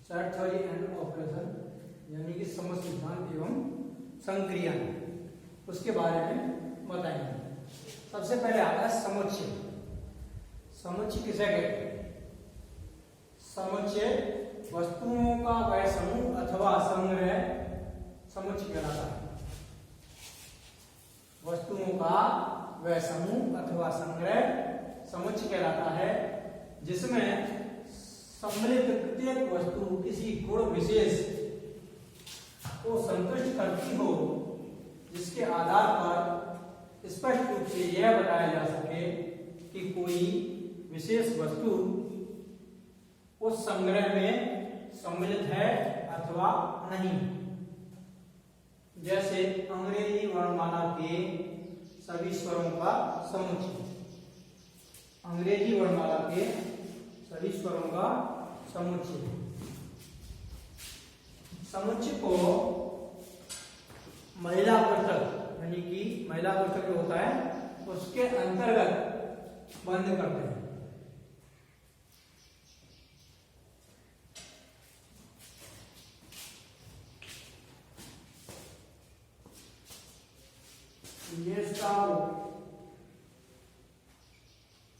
Set theory and operation यानी कि समझ सिद्धांत एवं संक्रियन, उसके बारे में बताएंगे। सबसे पहले आता है समुच्चय। समुच्चय किसे कहते हैं? समुच्चय वस्तुओं का वह समूह अथवा संग्रह समुच्चय कहलाता है। वस्तुओं का वह समूह अथवा संग्रह समुच्चय कहलाता है, जिसमें सम्मिलित प्रत्येक वस्तु किसी गुण विशेष को संतुष्ट करती हो, जिसके आधार पर स्पष्ट रूप से यह बताया जा सके कि कोई विशेष वस्तु उस संग्रह में सम्मिलित है अथवा नहीं। जैसे अंग्रेजी वर्णमाला के सभी स्वरों का समुच्चय। अंग्रेजी वर्णमाला के सभी स्वरों का समुच्चय। समुच्चय को महिला कोष्ठक यानी कि महिला कोष्ठक जो होता है उसके अंतर्गत बंद करते हैं।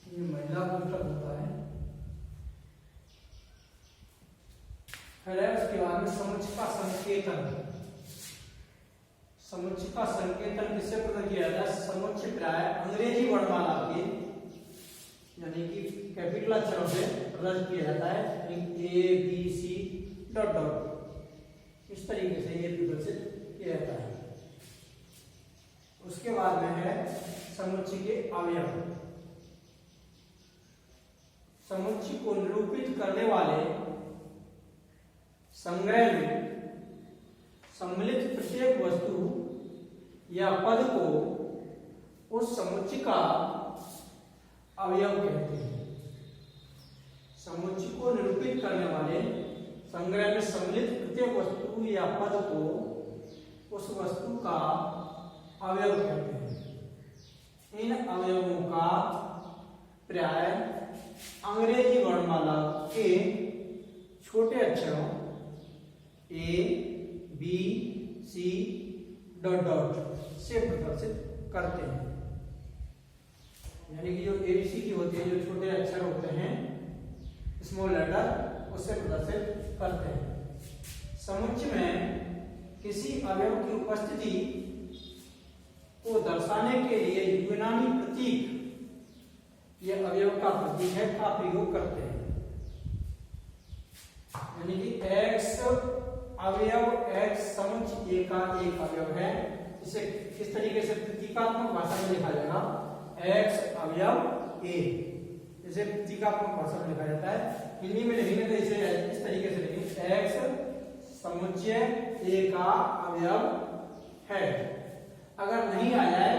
ये महिला कोष्ठक होता है। फिर उसके बाद में समुच्चय का संकेतन। समुच्चय का संकेतन किससे प्रकट किया जाता है? समुच्चय प्राय अंग्रेजी वर्णमाला के यानी कि कैपिटल अक्षरों से प्रदर्शित किया जाता है। A B C dot dot इस तरीके से ये प्रदर्शित किया जाता है। उसके बाद में है समुच्चय के अवयव। समुच्चय को निरूपित करने वाले संग्रह में सम्मिलित प्रत्येक वस्तु या पद को उस समुच्चय का अवयव कहते हैं। समुच्चय को निरूपित करने वाले संग्रह में सम्मिलित प्रत्येक वस्तु या पद को उस वस्तु का अवयव कहते हैं। इन अवयवों का प्राय अंग्रेजी वर्णमाला के छोटे अक्षरों A B C dot dot से प्रदर्शित करते हैं। यानी कि जो एबीसी की होती है, जो छोटे अक्षर होते हैं स्मॉल लेटर, उससे प्रदर्शित करते हैं। समुच्चय में किसी अवयव की उपस्थिति को दर्शाने के लिए यूनानी प्रतीक, यह अवयव का प्रतीक है, का प्रयोग करते हैं। यानी कि एक्स अवयव एक्स समुच्चय ए का एक अवयव है। इसे किस तरीके से प्रतीकात्मक भाषा में लिखा जाएगा? एक्स अवयव ए, इसे प्रतीकात्मक भाषा में लिखा जाता है। हिंदी में लिखेंगे तो इसे इस तरीके से लिखेंगे, एक्स समुच्चय ए का अवयव है। अगर नहीं आ जाए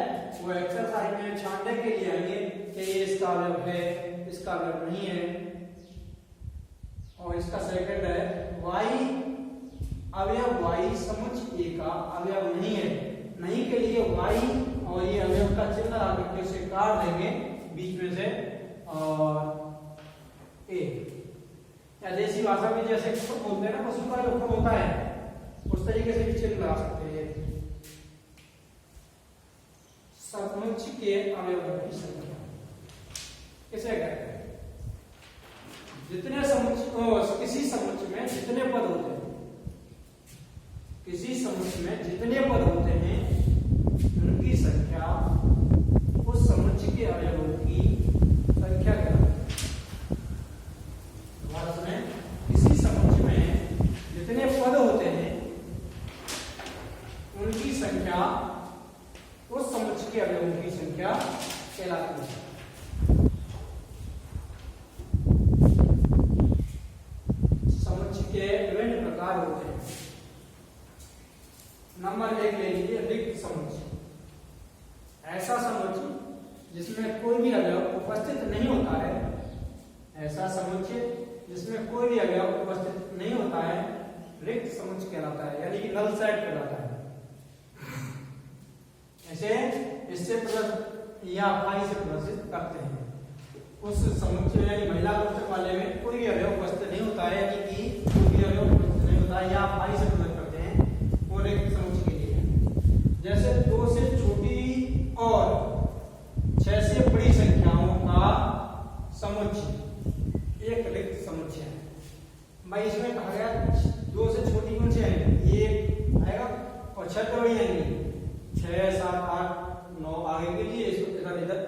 वो एक्सरसाइज में छांटने के लिए आएंगे कि ये इसका अवयव है, इसका अवयव नहीं है। और इसका सेकंड है वाई अवयव वाई समुच्चय ए का अवयव नहीं है। नहीं के लिए वाई और ये अवयव का चिन्ह लगा के उसे काट देंगे बीच में से और ए, या देसी भाषा में जैसे खुद बोलते हैं ना, पशु का जो खुद होता है उस तरीके से भी चिन्ह लगा सकते हैं। समुच्चय के अवयवों की संख्या किसे कहते हैं? जितने समुच्चय, किसी समुच्चय में जितने पद होते हैं, किसी समुच्चय में जितने पद होते हैं उनकी संख्या उस समुच्चय के अवयवों की संख्या कहलाती है। भारत में किसी समुच्चय में जितने पद होते हैं उनकी संख्या उस समुच्चय के अवयवों की संख्या कहलाती है। समुच्चय के विभिन्न प्रकार होते हैं। नंबर 1 ले लीजिए, रिक्त समुच्चय। ऐसा समुच्चय जिसमें कोई भी अवयव उपस्थित नहीं होता है। ऐसा समुच्चय जिसमें कोई भी अवयव उपस्थित नहीं होता है रिक्त समुच्चय कहलाता है, यानी कि नल सेट कहलाता है। ऐसे इससे या फाई से प्रदर्शित करते हैं। उस समुच्चय यानी महिला कोष्ठक वाले में कोई भी अवयव उपस्थित नहीं होता है, यानी कि कोई भी अवयव एक रिक्त समुच्चय है। भाई इसमें कहा गया 2 से छोटी कौन सी आएगी, 1 आएगा और 6 तो बड़ी आएंगी, 6 7 8 9 आगे के लिए इधर इधर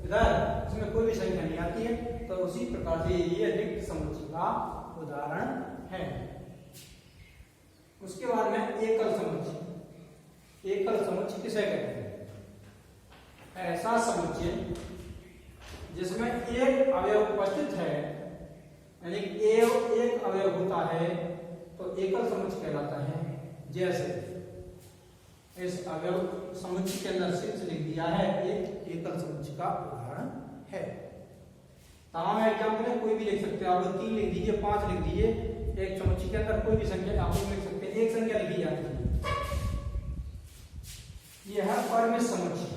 इधर इसमें कोई भी संख्या नहीं आती है। तो उसी प्रकार से ये रिक्त समुच्चय का उदाहरण है। उसके बाद में एकल समुच्चय। एकल समुच्चय किसे कहते हैं, ऐसा समुच्चय जिसमें एक अवयव उपस्थित है, यानी एक अवयव होता है तो एकल समुच्चय कहलाता है। जैसे इस अवयव समुच्चय के अंदर शीर्ष लिख दिया है, एक एकल समुच्चय का उदाहरण है। तमाम एग्जाम्पल है, कोई भी लिख सकते हो आप, 3 लिख दीजिए, 5 लिख दीजिए, एक समुच्चय के अंदर कोई भी संख्या आप लोग लिख सकते हैं, एक संख्या लिखी जाती है। यह है परमेय समुच्चय।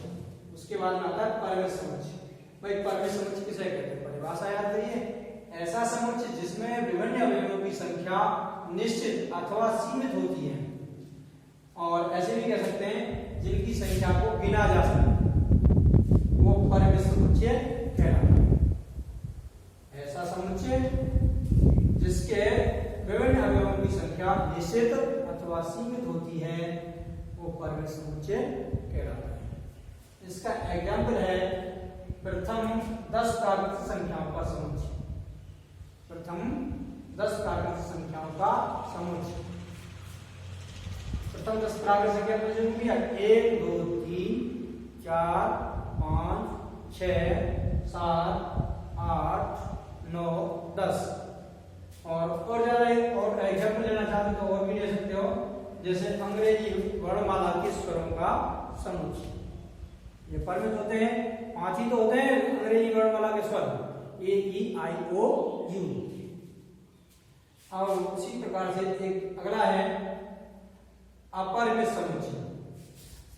उसके बाद में आता है परमेय समुच्चय। भाई परमेय समुच्चय किसे कहते हैं, परिभाषा याद करिए, ऐसा समुच्चय जिसमें विभिन्न अवयवों की संख्या निश्चित अथवा सीमित होती है, और ऐसे भी कह सकते हैं जिनकी संख्या को गिना जा सके, वो परमेय समुच्चय कहलाता है। ऐसा समुच्चय जिसके विभिन्न अवयवों की संख्या निश्चित अथवा सीमित होती है, वो परमेय समुच्चय कहलाता है। इसका एग्जाम्पल है प्रथम 10 प्राकृतिक संख्याओं का समुच्चय। प्रथम 10 प्राकृतिक संख्याओं का समुच्चय। प्रथम 10 प्राकृतिक संख्या को जो भी है 1 2 3 4 5 6 7 8 9 10। और ज्यादा और एग्जाम्पल लेना चाहते तो और भी ले सकते हो, जैसे अंग्रेजी वर्णमाला के स्वरों का समुच्चय। ये परमित होते हैं, 5 ही तो होते हैं अंग्रेजी वर्णमाला के स्वर, A E I O U। और उसी प्रकार से एक अगला है अपरिमित समुच्चय।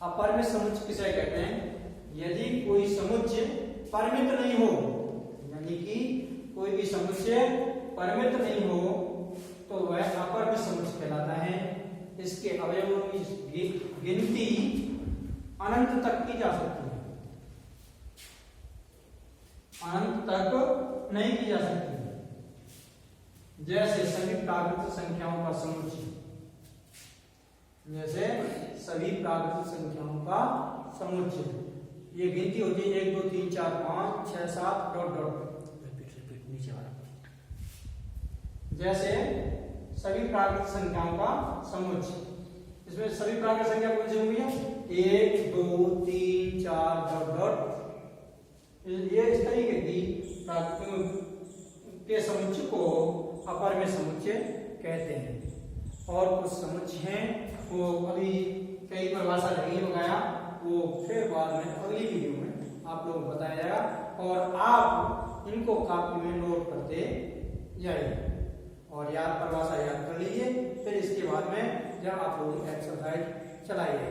अपरिमित समुच्चय किसे कहते हैं, यदि कोई समुच्चय परिमित नहीं हो, यानी कि कोई भी समुच्चय परिमित नहीं हो तो वह अपरिमित समुच्चय कहलाता है। इसके अवयवों की गिनती अनंत तक की जा सकती है, अनंत तक नहीं की जा सकती। जैसे सभी प्राकृतिक संख्याओं का समुच्चय, जैसे सभी प्राकृतिक संख्याओं का समुच्चय, ये गिनती होती है 1 2 3 4 5 6 7 डॉट डॉट नीचे वाला। जैसे सभी प्राकृतिक संख्याओं का समुच्चय, इसमें सभी प्राकृतिक संख्या कौन सी होंगी, 1 2 3 4 डॉट डॉट। ये इस तरीके की के समुच्चय को अपरिमेय समुच्चय कहते हैं। और कुछ समुच्चय हैं वो अभी कई परिभाषा नहीं लगाया, वो फिर बाद में अगली वीडियो में आप लोगों को बताया जाएगा, और आप इनको कॉपी में नोट करते जाइए और याद परिभाषा याद कर लीजिए। फिर इसके बाद में जब आप लोग एक्सरसाइज चलाइए।